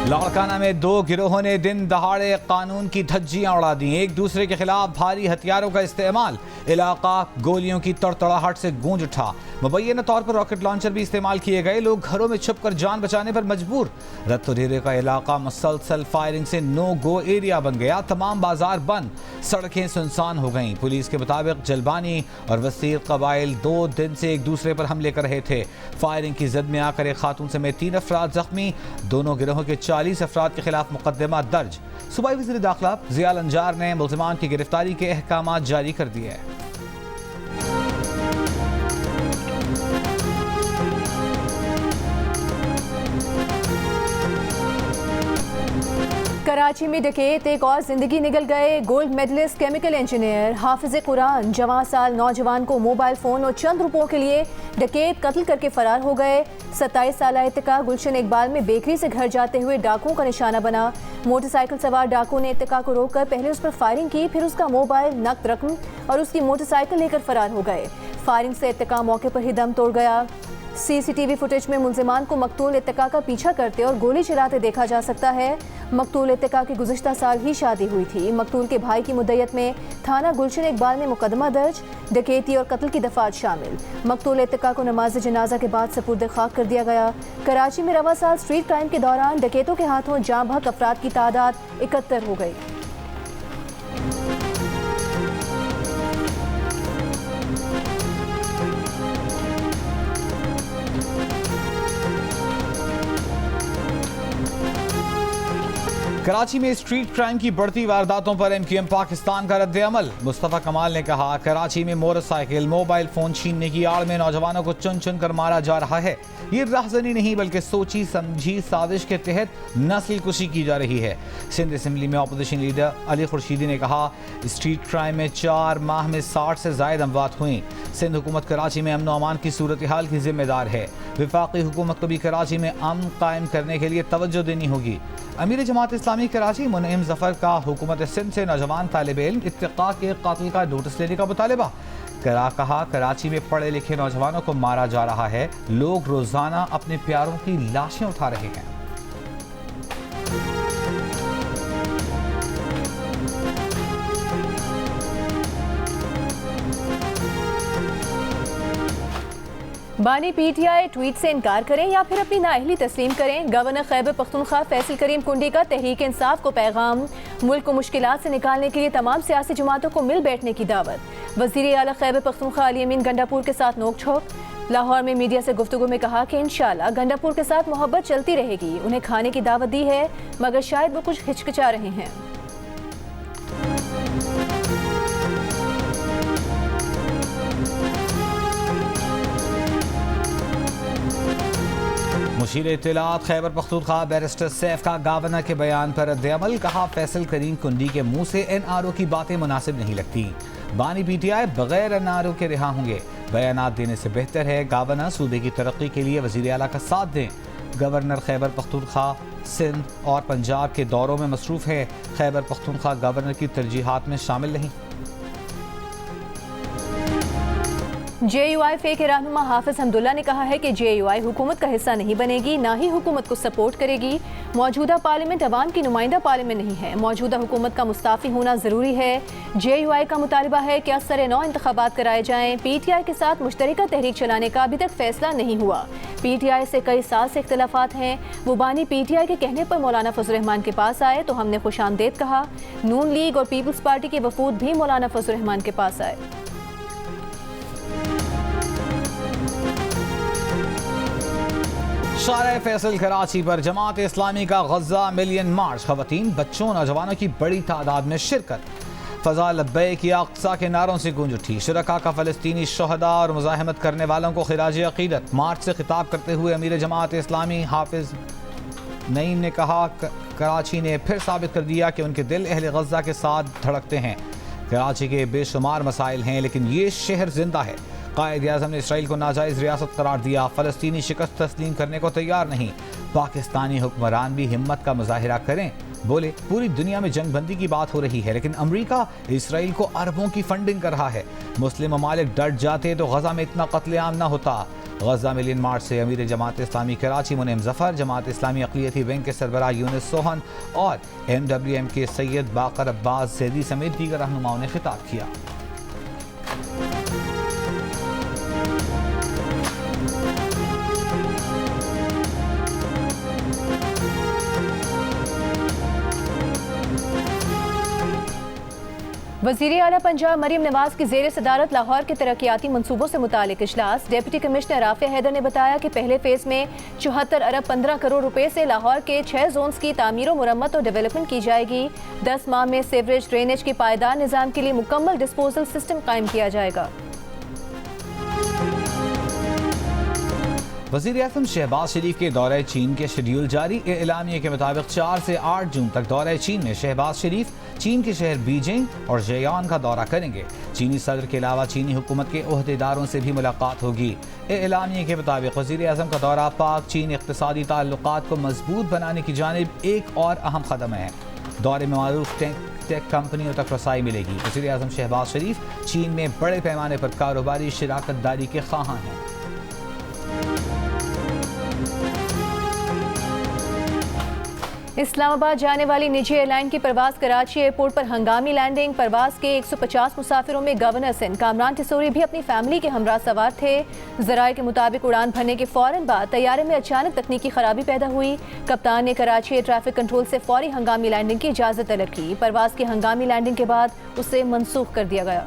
लाड़काना में दो गिरोहों ने दिन दहाड़े कानून की धज्जियां उड़ा दी। एक दूसरे के खिलाफ भारी हथियारों का इस्तेमाल। इलाका गोलियों की तड़तड़ाहट से गूंज उठा। मुबैना तौर पर रॉकेट लॉन्चर भी इस्तेमाल किए गए। लोग घरों में छुपकर जान बचाने पर मजबूर। रत्तोरेरे का इलाका मुसलसल फायरिंग से नो गो एरिया बन गया। तमाम बाजार बंद, सड़कें सुनसान हो गईं। पुलिस के मुताबिक जलबानी और वसीर कबाइल 2 दिन से एक दूसरे पर हमले कर रहे थे। फायरिंग की जद में आकर एक खातून समेत 3 अफराद जख्मी। दोनों गिरोहों के 40 अफराद के खिलाफ मुकदमा दर्ज। सूबाई वज़ीर दाखिला ज़ियाल अंजार ने मुल्ज़िमान की गिरफ्तारी के अहकाम जारी कर दिए। कराची में डकैत एक और जिंदगी निकल गए। गोल्ड मेडलिस्ट केमिकल इंजीनियर हाफिज कुरान 14 साल नौजवान को मोबाइल फोन और चंद रुपयों के लिए डकैत कत्ल करके फरार हो गए। 27 साल इत्तिका गुलशन इकबाल में बेकरी से घर जाते हुए डाकुओं का निशाना बना। मोटरसाइकिल सवार डाकुओं ने इत्तिका को रोककर पहले उस पर फायरिंग की, फिर उसका मोबाइल, नकद रकम और उसकी मोटरसाइकिल लेकर फरार हो गए। फायरिंग से इत्तिका मौके पर ही दम तोड़ गया। सीसीटीवी फुटेज में मुल्जिमान को मकतूल इत्तिका का पीछा करते और गोली चलाते देखा जा सकता है। मकतूल इत्तिका की गुज़िश्ता साल ही शादी हुई थी। मकतूल के भाई की मुद्दत में थाना गुलशन इकबाल में मुकदमा दर्ज। डकैती और कत्ल की दफात शामिल। मकतूल इत्तिका को नमाज जनाजा के बाद सपुर्द खाक कर दिया गया। कराची में रवा साल स्ट्रीट क्राइम के दौरान डकैतों के हाथों जाँ बहक अफराद की तादाद 71 हो गई। कराची में स्ट्रीट क्राइम की बढ़ती वारदातों पर MQM पाकिस्तान का रद्द-ए-अमल। मुस्तफ़ा कमाल ने कहा, कराची में मोटरसाइकिल, मोबाइल फोन छीनने की आड़ में नौजवानों को चुन चुन कर मारा जा रहा है। ये राहज़नी नहीं बल्कि सोची समझी साजिश के तहत नस्ल कुशी की जा रही है। सिंध असम्बली में अपोजिशन लीडर अली खुर्शीदी ने कहा, स्ट्रीट क्राइम में 4 माह में 60 से ज़ायद अमवात हुई। सिंध हुकूमत कराची में अमन अमान की सूरत हाल की जिम्मेदार है। वफाकी हुकूमत को भी कराची में अमन कायम करने के लिए तवज्जो देनी होगी। अमीर जमात इस्लामी कराची मुनइम जफर का हुकूमत सिंध से नौजवान तालिब इल्म इत्तिका के कातिल का नोटिस लेने का मुतालबा। कहा, कराची में पढ़े लिखे नौजवानों को मारा जा रहा है। लोग रोजाना अपने प्यारों की लाशें उठा रहे हैं। बानी PTI ट्वीट से इनकार करें या फिर अपनी नाअहली तस्लीम करें। गवर्नर खैबर पख्तूनख्वा फैसल करीम कुंडी का तहरीक इंसाफ को पैगाम। मुल्क को मुश्किलात से निकालने के लिए तमाम सियासी जमातों को मिल बैठने की दावत। वज़ीर आला खैबर पख्तूनख्वा अली अमीन गंडापुर के साथ नोक झोंक। लाहौर में मीडिया से गुफ्तगू में कहा कि इंशाअल्लाह गंडापुर के साथ मोहब्बत चलती रहेगी। उन्हें खाने की दावत दी है मगर शायद वो कुछ हिचकिचा रहे हैं। मुशीर इत्तलात खैबर पख्तूनख्वा बैरिस्टर सैफ का गवर्नर के बयान पर रद्द-ए-अमल। कहा, फैसल करीम कुंडी के मुंह से NRO की बातें मुनासिब नहीं लगती। बानी PTI बगैर NRO के रिहा होंगे। बयानात देने से बेहतर है गवर्नर सूबे की तरक्की के लिए वज़ीर आला का साथ दें। गवर्नर खैबर पख्तूनख्वा सिंध और पंजाब के दौरों में मसरूफ़ है। खैबर पख्तूनख्वा गवर्नर की तरजीहात में शामिल नहीं। JUI के रहनुमा हाफिज हमदुल्ला ने कहा है कि JUI हुकूमत का हिस्सा नहीं बनेगी, ना ही हुकूमत को सपोर्ट करेगी। मौजूदा पार्लियामेंट अवाम की नुमाइंदा पार्लियामेंट नहीं है। मौजूदा हुकूमत का मुस्ताफ़ी होना ज़रूरी है। JUI का मुतालबा है कि असर नौ इंतखाबात कराए जाएँ। PTI के साथ मुश्तरका तहरीक चलाने का अभी तक फैसला नहीं हुआ। PTI से कई साल से इख्तलाफात हैं। वो बानी PTI के कहने पर मौलाना फजल रहमान के पास आए तो हमने खुशामदेद कहा। नून लीग और पीपल्स पार्टी के वफूद भी मौलाना फजल रहमान के पास आए। शारा फैसल कराची पर जमात इस्लामी का गज़ा मिलियन मार्च। खवातीन, बच्चों, नौजवानों की बड़ी तादाद में शिरकत। फ़ज़ा लब्बैक या अक़सा के नारों से गूंज उठी। शुरका का फ़लस्तीनी शहदा और मुज़ाहमत करने वालों को खिराज अक़ीदत। मार्च से खिताब करते हुए अमीर जमात इस्लामी हाफिज़ नईम ने कहा, कराची ने फिर साबित कर दिया कि उनके दिल अहले गज़ा के साथ धड़कते हैं। कराची के बेशुमार मसाइल हैं लेकिन ये शहर जिंदा है। कायद-ए-आज़म ने इसराइल को नाजायज़ रियासत करार दिया। फ़लस्तीनी शिकस्त तस्लीम करने को तैयार नहीं। पाकिस्तानी हुक्मरान भी हिम्मत का मुजाहिरा करें। बोले, पूरी दुनिया में जंगबंदी की बात हो रही है लेकिन अमरीका इसराइल को अरबों की फंडिंग कर रहा है। मुस्लिम ममालिक डट जाते तो गजा में इतना कत्लेआम न होता। गजा मिलियन मार्च से अमीर जमात इस्लामी कराची मुनीम जफर, जमात इस्लामी अक़लियती विंग के सरबराह यूनुस सोहन और MWM के सैयद बाकर अब्बास ज़ैदी समेत दीगर रहनुमाओं ने खिताब किया। वज़ीर आला पंजाब मरीम नवाज की ज़ेर सदारत लाहौर के तरक्याती मनसूबों से मुतालिक इजलास। डिप्टी कमिश्नर राफिया हैदर ने बताया कि पहले फेज़ में 74 अरब 15 करोड़ रुपए से लाहौर के 6 जोन्स की तामीर व मुरम्मत और डेवलपमेंट की जाएगी। 10 माह में सीवरेज ड्रेनेज के पायदार निज़ाम के लिए मुकम्मल डिस्पोजल सिस्टम कायम किया जाएगा। वज़ीर आज़म शहबाज शरीफ के दौरे चीन के शेड्यूल जारी। एलानिया के मुताबिक 4 से 8 जून तक दौरे चीन में शहबाज शरीफ चीन के शहर बीजिंग और ज़ेयान का दौरा करेंगे। चीनी सदर के अलावा चीनी हुकूमत के ओहदेदारों से भी मुलाकात होगी। एलानिया के मुताबिक वज़ीर आज़म का दौरा पाक चीन इक़्तिसादी ताल्लुकात को मजबूत बनाने की जानिब एक और अहम कदम है। दौरे में मारूफ टेक कंपनियों तक रसाई मिलेगी। वज़ीर आज़म शहबाज शरीफ चीन में बड़े पैमाने पर कारोबारी शराकत दारी के ख्वाहां हैं। इस्लामाबाद जाने वाली निजी एयरलाइन की परवाज़ कराची एयरपोर्ट पर हंगामी लैंडिंग। परवाज़ के 150 मुसाफिरों में गवर्नर सिंध कामरान टिसोरी भी अपनी फैमिली के हमरा सवार थे। ज़राए के मुताबिक उड़ान भरने के फ़ौरन बाद तैयारे में अचानक तकनीकी खराबी पैदा हुई। कप्तान ने कराची एयर ट्रैफिक कंट्रोल से फौरी हंगामी लैंडिंग की इजाज़त तलब की। परवाज़ की हंगामी लैंडिंग के बाद उसे मनसूख कर दिया गया।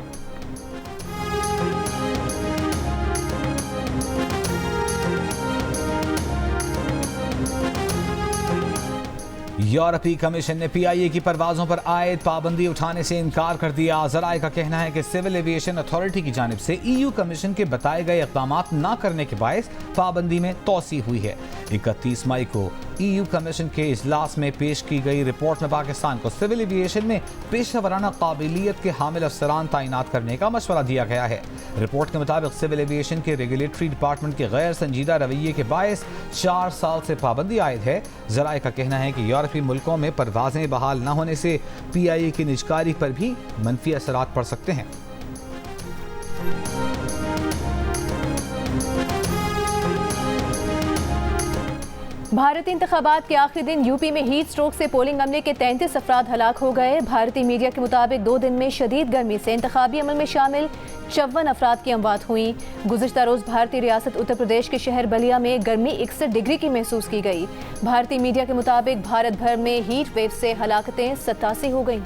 यूरोपीय कमीशन ने PIA की परवाज़ों पर आयद पाबंदी उठाने से इनकार कर दिया। ज़राए का कहना है कि सिविल एविएशन अथॉरिटी की जानिब से EU कमीशन के बताए गए इक़दाम न करने के बायस पाबंदी में तोसी हुई है। 31 मई को EU कमीशन के इजलास में पेश की गई रिपोर्ट में पाकिस्तान को सिविल एविएशन में पेशेवराना काबिलियत के हामिल अफसरान तैनात करने का मशवरा दिया गया है। रिपोर्ट के मुताबिक सिविल एविएशन के रेगुलेटरी डिपार्टमेंट के गैर संजीदा रवैये के बायस 4 साल से पाबंदी आयद है। ज़राए का कहना है कि यूरोपीय मुल्कों में परवाजें बहाल न होने से PIA की निजकारी पर भी मनफी असरात पड़ सकते हैं। भारतीय इंतखाबात के आखिरी दिन यूपी में हीट स्ट्रोक से पोलिंग अमले के 33 अफराद हलाक हो गए। भारतीय मीडिया के मुताबिक 2 दिन में शदीद गर्मी से इंतखाबी अमल में शामिल 54 अफराद की अमवात हुई। गुज़िश्ता रोज़ भारतीय रियासत उत्तर प्रदेश के शहर बलिया में गर्मी 61 डिग्री की महसूस की गई। भारतीय मीडिया के मुताबिक भारत भर में हीट वेव से हलाकतें 87 हो गईं।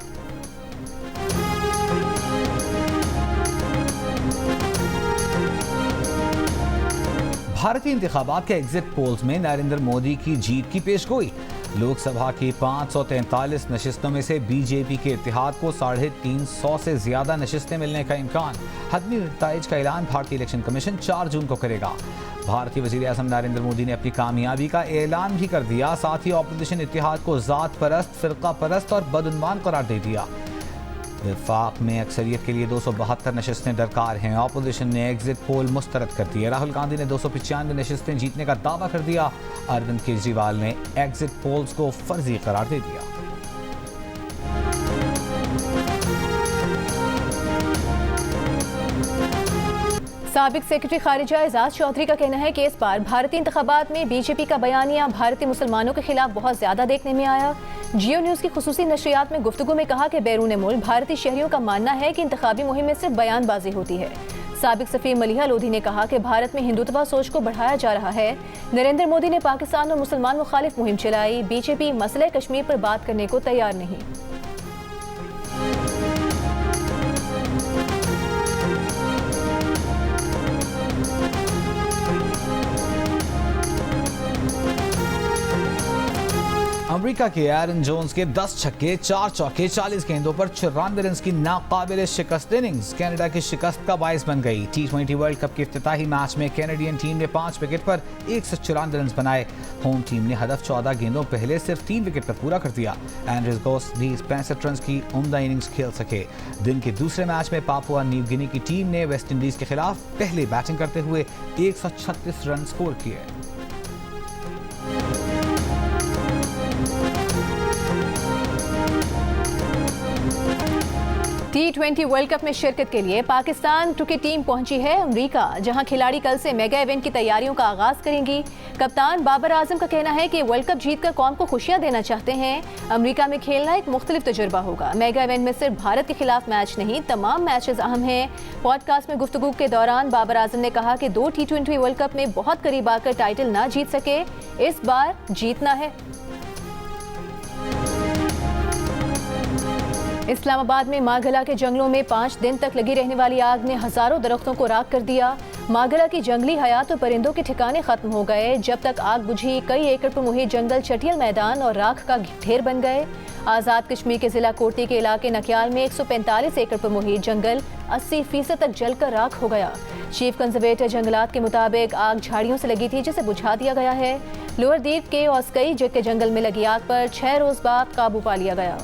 भारतीय इंतखाबात के एग्जिट पोल्स में नरेंद्र मोदी की जीत की पेशगोई। लोकसभा की 543 नशिस्तों में से बीजेपी के इत्तेहाद को 350 से ज्यादा नशिस्तें मिलने का इम्कान। हतमी नताइज का ऐलान भारतीय इलेक्शन कमीशन 4 जून को करेगा। भारतीय वज़ीर आज़म नरेंद्र मोदी ने अपनी कामयाबी का ऐलान भी कर दिया। साथ ही ऑपोजिशन इत्तेहाद को ज़ात परस्त, फ़िरका परस्त और बदउन्वान करार दे दिया। वफाक में अक्सरियत के लिए 272 नशिस्तें दरकार हैं। ऑपोजिशन ने एग्जिट पोल मुस्तरद कर दिए। राहुल गांधी ने 295 नशिस्तें जीतने का दावा कर दिया। अरविंद केजरीवाल ने एग्जिट पोल्स को फर्जी करार दे दिया। साबिक सेक्रेटरी खारिजा एजाज चौधरी का कहना है कि इस बार भारतीय इंतखाबात में बीजेपी का बयानिया भारतीय मुसलमानों के खिलाफ बहुत ज्यादा देखने में आया। जियो न्यूज़ की खुसूसी नशरियात में गुफ्तगू में कहा कि बैरून मुल्क भारतीय शहरियों का मानना है कि इंतखाबी मुहिम में सिर्फ बयानबाजी होती है। साबिक सफीर मलिहा लोधी ने कहा कि भारत में हिंदुत्व सोच को बढ़ाया जा रहा है। नरेंद्र मोदी ने पाकिस्तान और मुसलमान मुखालिफ मुहिम चलाई। बीजेपी मसले कश्मीर पर बात करने को तैयार नहीं। अमेरिका के एरन जोन्स के 10 छक्के 4 चौके 40 गेंदों पर 94 रन की नाकाबिल शिकस्त इनिंग्स कनाडा की शिकस्त का बायस बन गई। T20 वर्ल्ड कप के इफ्तिताही मैच में कैनेडियन टीम ने 5 विकेट पर 194 रन बनाए। होम टीम ने हदफ 14 गेंदों पहले सिर्फ 3 विकेट पर पूरा कर दिया। एंड्रेस गोस भी 65 रन की उम्दा इनिंग्स खेल सके। दिन के दूसरे मैच में पापुआ न्यू गिनी की टीम ने वेस्ट इंडीज के खिलाफ पहले बैटिंग करते हुए 136 रन स्कोर किए। T20 वर्ल्ड कप में शिरकत के लिए पाकिस्तान क्रिकेट टीम पहुंची है अमेरिका, जहां खिलाड़ी कल से मेगा इवेंट की तैयारियों का आगाज करेंगी। कप्तान बाबर आजम का कहना है कि वर्ल्ड कप जीतकर कौम को खुशियां देना चाहते हैं। अमेरिका में खेलना एक मुख्तलिफ तजुर्बा होगा। मेगा इवेंट में सिर्फ भारत के खिलाफ मैच नहीं, तमाम मैचेस अहम हैं। पॉडकास्ट में गुफ्तगू के दौरान बाबर आजम ने कहा कि 2 T20 वर्ल्ड कप में बहुत करीब आकर टाइटल ना जीत सके, इस बार जीतना है। इस्लामाबाद में मागला के जंगलों में 5 दिन तक लगी रहने वाली आग ने हजारों दरख्तों को राख कर दिया। मागला की जंगली हयात और परिंदों के ठिकाने खत्म हो गए। जब तक आग बुझी, कई एकड़ पर मुहित जंगल चटियल मैदान और राख का ढेर बन गए। आज़ाद कश्मीर के जिला कोटी के इलाके नक्याल में 145 एकड़ पर मुहित जंगल 80% तक जलकर राख हो गया। चीफ कंजर्वेटर जंगलात के मुताबिक आग झाड़ियों से लगी थी, जिसे बुझा दिया गया है। लोअर दीप के औस्कई जग के जंगल में लगी आग पर 6 रोज बाद काबू पा लिया गया।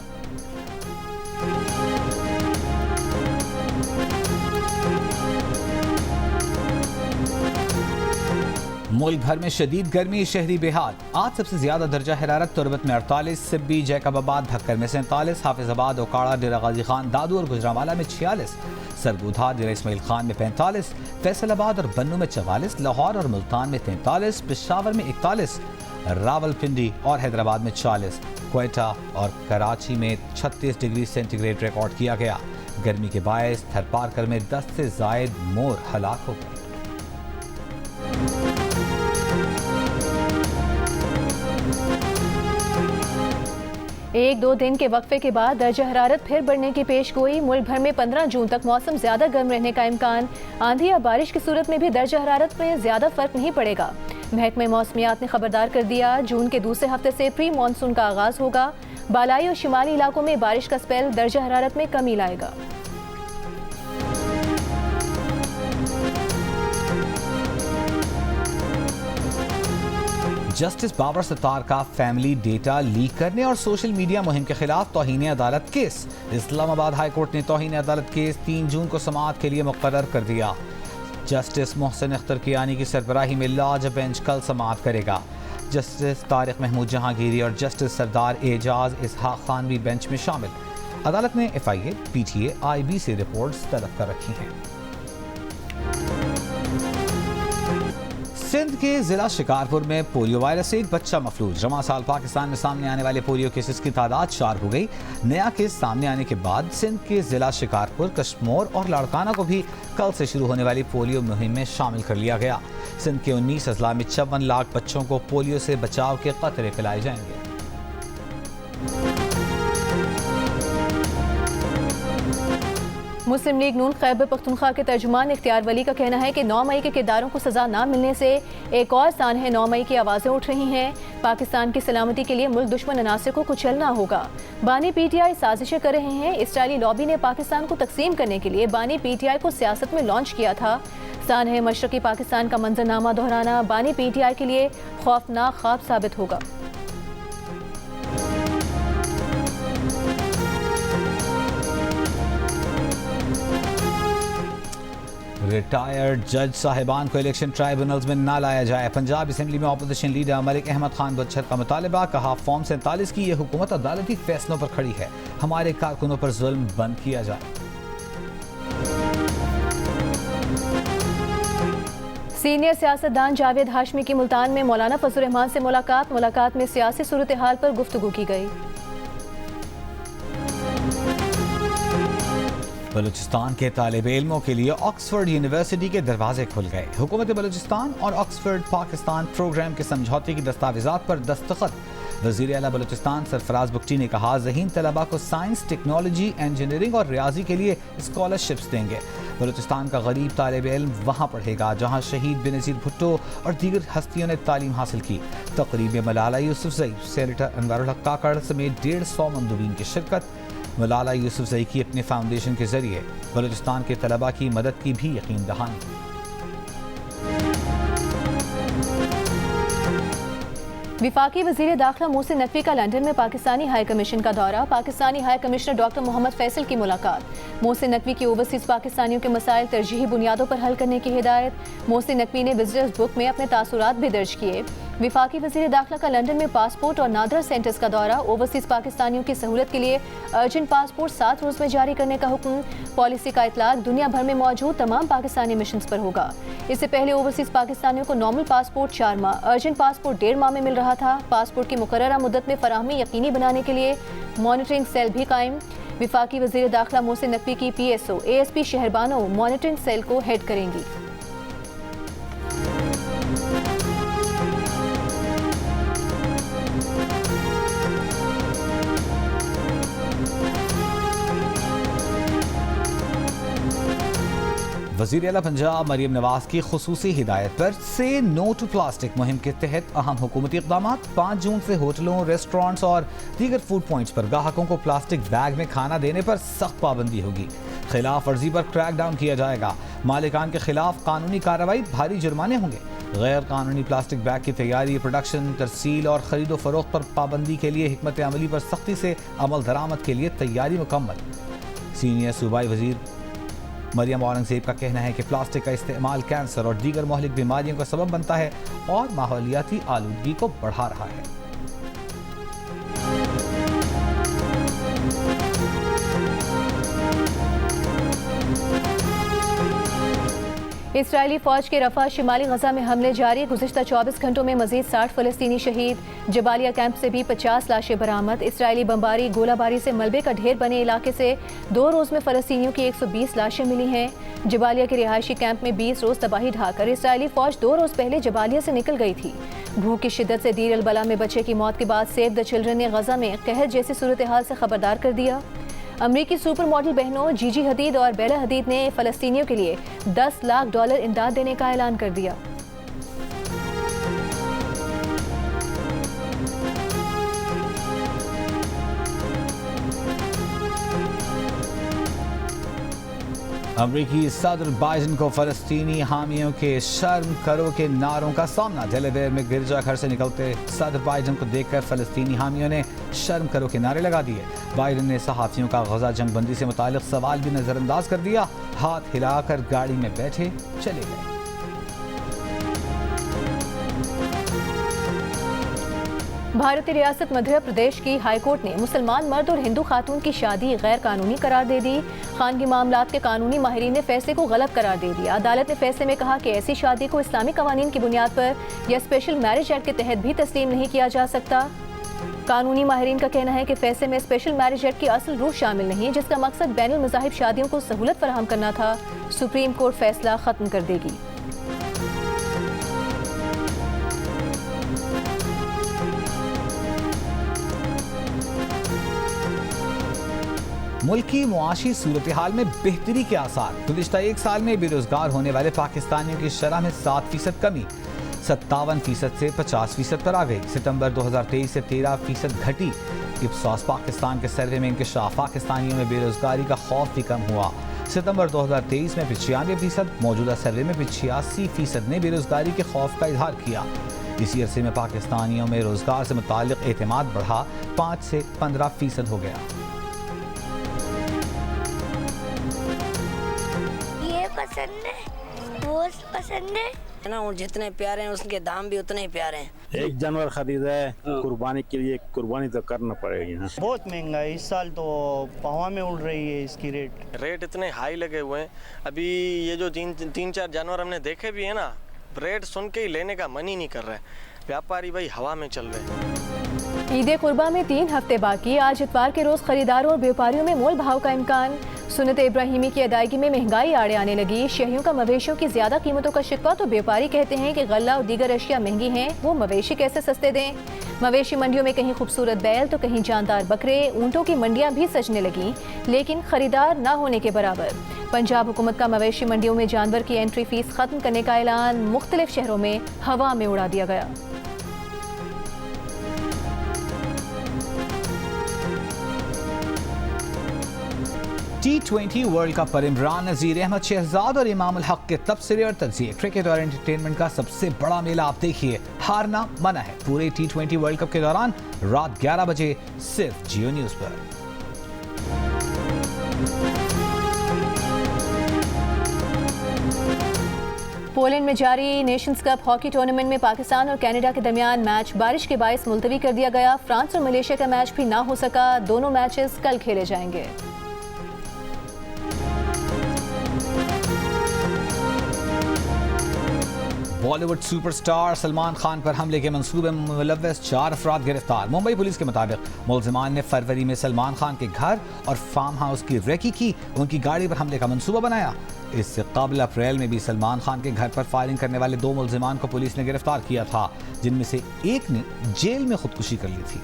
मुल्क भर में शदीद गर्मी, शहरी बेहाल। आज सबसे ज्यादा दर्जा हरारत तुरबत में 48, सिब्बी, जैकबाबाद, भक्कर में 47, हाफिजाबाद, ओकाड़ा, डेरा गाजी खान, दादू और गुजरांवाला में 46, सरगोधा, डेरा इस्माइल खान में 45, फैसलाबाद और बन्नू में 44, लाहौर और मुल्तान में 43, पेशावर में 41, रावलपिंडी और हैदराबाद में 40, क्वेटा और कराची में 36 डिग्री सेंटीग्रेड रिकॉर्ड किया गया। गर्मी के बायस थरपारकर में 10 से जायद मोर हलाक हो गए। एक दो दिन के वक्फे के बाद दर्जा हरारत फिर बढ़ने की पेशगोई। मुल्क भर में 15 जून तक मौसम ज्यादा गर्म रहने का इम्कान। आंधी या बारिश की सूरत में भी दर्जा हरारत में ज्यादा फर्क नहीं पड़ेगा। महकमे मौसमियात ने खबरदार कर दिया, जून के दूसरे हफ्ते से प्री मानसून का आगाज होगा। बालाई और शिमाली इलाकों में बारिश का स्पेल दर्जा हरारत में कमी लाएगा। जस्टिस बाबर सत्तार का फैमिली डेटा लीक करने और सोशल मीडिया मुहिम के खिलाफ तौहीन अदालत केस। इस्लामाबाद हाई कोर्ट ने तौहीन अदालत केस 3 जून को समाअत के लिए मुकर्रर कर दिया। जस्टिस मोहसिन अख्तर कियानी की सरबराही में लॉज बेंच कल समाअत करेगा। जस्टिस तारिक महमूद जहांगीरी और जस्टिस सरदार एजाज इसहाक खान भी बेंच में शामिल। अदालत ने FIA, PTA, IB से रिपोर्ट्स तलब कर रखी हैं। सिंध के जिला शिकारपुर में पोलियो वायरस से एक बच्चा मफलूज। रवां साल पाकिस्तान में सामने आने वाले पोलियो केसेस की तादाद 4 हो गई। नया केस सामने आने के बाद सिंध के जिला शिकारपुर, कश्मोर और लाड़काना को भी कल से शुरू होने वाली पोलियो मुहिम में शामिल कर लिया गया। सिंध के 19 अजला में 54 लाख बच्चों को पोलियो से बचाव के कतरे पिलाए जाएंगे। मुस्लिम लीग नून खैबर पख्तूनख्वा के तर्जुमान इख्तियार वली का कहना है कि 9 मई के किरदारों को सजा न मिलने से एक और सानह 9 मई की आवाज़ें उठ रही हैं। पाकिस्तान की सलामती के लिए मुल्क दुश्मन अनासर को कुचलना होगा। बानी PTI साजिशें कर रहे हैं। इसराइली लॉबी ने पाकिस्तान को तकसीम करने के लिए बानी PTI को सियासत में लॉन्च किया था। सानह मशरकी पाकिस्तान का मंजरनामा दोहराना बानी PTI के लिए खौफनाक ख्वाब साबित होगा। रिटायर्ड जज साहिबान को इलेक्शन ट्राइब्यूनल्स में ना लाया जाए। पंजाब असेंबली में अपोजिशन लीडर मलिक अहमद खान बदशर का मुतालबा। कहा, फॉर्म 47 की यह हुकूमत अदालती फैसलों पर खड़ी है। हमारे कारकुनों पर जुल्म बंद किया जाए। सीनियर सियासतदान जावेद हाशमी की मुल्तान में मौलाना फजल रहमान से मुलाकात में सियासी सूरत हाल पर गुफ्तगू की गई। बलूचिस्तान के तालिब इल्मों के लिए ऑक्सफोर्ड यूनिवर्सिटी के दरवाजे खुल गए। हुकूमत बलूचिस्तान और ऑक्सफोर्ड पाकिस्तान प्रोग्राम के समझौते की दस्तावेजात पर दस्तखत। वज़ीर आला बलूचिस्तान सरफराज बुगटी ने कहा, ज़हीन तलबा को साइंस, टेक्नोलॉजी, इंजीनियरिंग और रियाजी के लिए स्कॉलरशिप्स देंगे। बलूचिस्तान का गरीब तालिब इल्म वहाँ पढ़ेगा जहाँ शहीद बेनज़ीर भुट्टो और दीगर हस्तियों ने तालीम हासिल की। तकरीब में मलाला यूसुफजई, सेनेटर अनवारुल हक काकड़ समेत 150 मंदूबीन की शिरकत। मलाला यूसुफजई की अपने फाउंडेशन के जरिए बलूचिस्तान के तलबा की मदद की भी यकीन दहानी। विफाकी वज़ीर दाखिला मोहसिन नकवी का लंदन में पाकिस्तानी हाई कमीशन का दौरा। Pakistani high commissioner doctor Mohammad Faisal की मुलाकात। मोहसिन नकवी की ओवरसीज़ पाकिस्तानियों के मसाइल तरजीही बुनियादों पर हल करने की हिदायत। मोहसिन नकवी ने विजिटर्स बुक में अपने तासुरात भी दर्ज किए। विफाकी वज़ीर दाखिला का लंदन में पासपोर्ट और नादरा सेंटर्स का दौरा। ओवरसीज पाकिस्तानियों की सहूलत के लिए अर्जेंट पासपोर्ट 7 रोज में जारी करने का हुक्म। पॉलिसी का इतलाक दुनिया भर में मौजूद तमाम पाकिस्तानी मिशंस पर होगा। इससे पहले ओवरसीज पाकिस्तानियों को नॉर्मल पासपोर्ट 4 माह, अर्जेंट पासपोर्ट 1.5 माह में मिल रहा था। पासपोर्ट की मुकर्ररा मुद्दत में फराहमी यकीनी बनाने के लिए मॉनिटरिंग सेल भी कायम। विफाकी वज़ीर दाखिला मोहसिन नकवी की PSO ASP Shehrbano monitoring cell को हेड करेंगी। वज़ीर आला पंजाब मरीम नवाज की खुसूसी हिदायत पर से नो टू प्लास्टिक मुहिम के तहत अहम हुकूमती इक़दाम। 5 जून से होटलों, रेस्टोरेंट्स और दीगर फूड पॉइंट्स पर ग्राहकों को प्लास्टिक बैग में खाना देने पर सख्त पाबंदी होगी। खिलाफ वर्जी पर क्रैक डाउन किया जाएगा। मालिकान के खिलाफ कानूनी कार्रवाई, भारी जुर्माने होंगे। गैर कानूनी प्लास्टिक बैग की तैयारी, प्रोडक्शन, तरसील और खरीदो फरोख्त पर पाबंदी के लिए हिकमत अमली पर सख्ती से अमल दरामद के लिए तैयारी मुकम्मल। सीनियर सूबाई वजीर मरियम औरंगजेब का कहना है कि प्लास्टिक का इस्तेमाल कैंसर और दीगर मोहलिक बीमारियों का सबब बनता है और माहौलियाती आलूदगी को बढ़ा रहा है। इसराइली फौज के रफा शिमाली गजा में हमले जारी। गुज़िश्ता 24 घंटों में मजीद 60 फलस्तीनी शहीद। जबालिया कैंप से भी 50 लाशें बरामद। इसराइली बमबारी, गोलाबारी से मलबे का ढेर बने इलाके से 2 रोज में फलस्तीनियों की 120 लाशें मिली हैं। जबालिया के रिहायशी कैंप में 20 रोज तबाही ढाकर इसराइली फौज 2 रोज पहले जबालिया से निकल गई थी। भूख की शिद्दत से दीर अल बला में बच्चे की मौत के बाद सेव द चिल्ड्रन ने गजा में कहर जैसी सूरत हाल से खबरदार कर दिया। अमरीकी सुपर मॉडल बहनों जीजी हदीद और बेला हदीद ने फलस्तीनियों के लिए $10 लाख इमदाद देने का ऐलान कर दिया। अमरीकी सदर बाइडन को फलस्तीनी हामियों के शर्म करो के नारों का सामना। डेलावेयर में गिरजाघर से निकलते सदर बाइडन को देखकर फलस्तीनी हामियों ने शर्म करो के नारे लगा दिए। बाइडन ने सहाफियों का गजा जंगबंदी से मुतालिक सवाल भी नजरअंदाज कर दिया। हाथ हिलाकर गाड़ी में बैठे चले गए। भारतीय रियासत मध्य प्रदेश की हाईकोर्ट ने मुसलमान मर्द और हिंदू खातून की शादी गैर कानूनी करार दे दी। खानगी मामलात के कानूनी माहिरीन ने फैसले को गलत करार दे दिया। अदालत ने फैसले में कहा कि ऐसी शादी को इस्लामी कवानीन की बुनियाद पर या स्पेशल मैरिज एक्ट के तहत भी तस्लीम नहीं किया जा सकता। कानूनी माहिरीन का कहना है कि फैसले में स्पेशल मैरिज एक्ट की असल रूह शामिल नहीं है, जिसका मकसद बैनुल मज़ाहिब शादियों को सहूलत फराहम करना था। सुप्रीम कोर्ट फैसला खत्म कर देगी। मुल्क की मुआशी सूरत हाल में बेहतरी के आसार। गुज़िश्ता 1 साल में बेरोजगार होने वाले पाकिस्तानियों की शरह में 7% कमी, 57% से 50% पर आ गई। सितंबर 2023 से 13% घटी। इप्सॉस पाकिस्तान के सर्वे में इंकशाफ, पाकिस्तानियों में बेरोजगारी का खौफ भी कम हुआ। सितंबर 2023 में 95%, मौजूदा सर्वे में 86% ने बेरोजगारी के खौफ का इजहार किया। इसी अरसे में पाकिस्तानियों में रोजगार से मुताल्लिक एतमाद बढ़ा 5 से 15% हो गया। पसंद है, वो पसंद है ना, और जितने प्यारे हैं उसके दाम भी उतने ही प्यारे हैं। एक जानवर खरीदा है कुर्बानी के लिए, कुर्बानी तो करना पड़ेगी ना। बहुत महंगा है इस साल, तो पवा में उड़ रही है इसकी रेट इतने हाई लगे हुए हैं। अभी ये जो तीन चार जानवर हमने देखे भी है ना, रेट सुन के ही लेने का मन ही नहीं कर रहा है। व्यापारी भाई हवा में चल रहे हैं। ईद कुर्बा में 3 हफ्ते बाकी। आज इतवार के रोज खरीदारों और व्यापारियों में मोल भाव का इम्कान। सुन्नत इब्राहिमी की अदायगी में महंगाई आड़े आने लगी। शहरियों का मवेशियों की ज्यादा कीमतों का शिकवा, तो व्यापारी कहते हैं कि गल्ला और दीगर अशिया महंगी हैं, वो मवेशी कैसे सस्ते दें। मवेशी मंडियों में कहीं खूबसूरत बैल तो कहीं जानदार बकरे, ऊंटों की मंडियां भी सजने लगी, लेकिन खरीदार ना होने के बराबर। पंजाब हुकूमत का मवेशी मंडियों में जानवर की एंट्री फीस खत्म करने का ऐलान मुख्तलिफ शहरों में हवा में उड़ा दिया गया। T20 वर्ल्ड कप पर इमरान नज़ीर, अहमद शहजाद और इमाम उल हक के तबसरे और तज्जिए। क्रिकेट और एंटरटेनमेंट का सबसे बड़ा मेला आप देखिए, हारना मना है। पूरे T20 वर्ल्ड कप के दौरान रात 11 बजे सिर्फ जियो न्यूज़ पर। पोलैंड में जारी नेशंस कप हॉकी टूर्नामेंट में पाकिस्तान और कनाडा के दरमियान मैच बारिश के बायस मुलतवी कर दिया गया। फ्रांस और मलेशिया का मैच भी ना हो सका। दोनों मैचेस कल खेले जाएंगे। बॉलीवुड सुपरस्टार सलमान खान पर हमले के मंसूबे में मुलव्वस 4 अफराद गिरफ्तार। मुंबई पुलिस के मुताबिक मुलजिमान ने फरवरी में सलमान खान के घर और फार्म हाउस की रेकी की, उनकी गाड़ी पर हमले का मंसूबा बनाया। इससे कबल अप्रैल में भी सलमान खान के घर पर फायरिंग करने वाले 2 मुलजिमान को पुलिस ने गिरफ्तार किया था, जिनमें से एक ने जेल में खुदकुशी कर ली थी।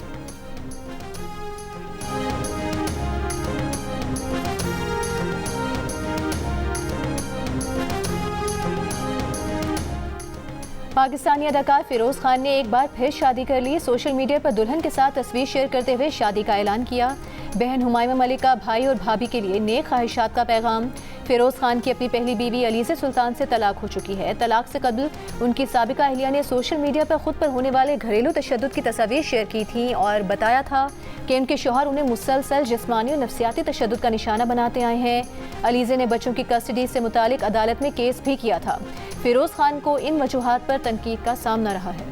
पाकिस्तानी अदाकार फिरोज खान ने एक बार फिर शादी कर ली। सोशल मीडिया पर दुल्हन के साथ तस्वीर शेयर करते हुए शादी का ऐलान किया। बहन हुमायूमा मलिक का भाई और भाभी के लिए नेक ख्वाहिशात का पैगाम। फिरोज खान की अपनी पहली बीवी अलीज़ा सुल्तान से तलाक हो चुकी है। तलाक से कबल उनकी साबिका अहलिया ने सोशल मीडिया पर खुद पर होने वाले घरेलू तशद्दुद की तस्वीर शेयर की थी और बताया था कि उनके शौहर उन्हें मुसलसल जिस्मानी और नफ्सियाती तशद्दुद का निशाना बनाते आए हैं। अलीज़ा ने बच्चों की कस्टडी से मुतालिक अदालत में केस भी किया था। फिरोज खान को इन वजूहात पर तनकीद का सामना रहा है।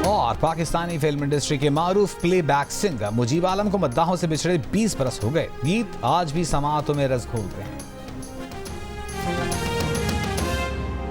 और पाकिस्तानी फिल्म इंडस्ट्री के मारूफ प्लेबैक सिंगर मुजीब आलम को मद्दाहों से बिछड़े 20 बरस हो गए। गीत आज भी समाअतों में रस घोलते हैं।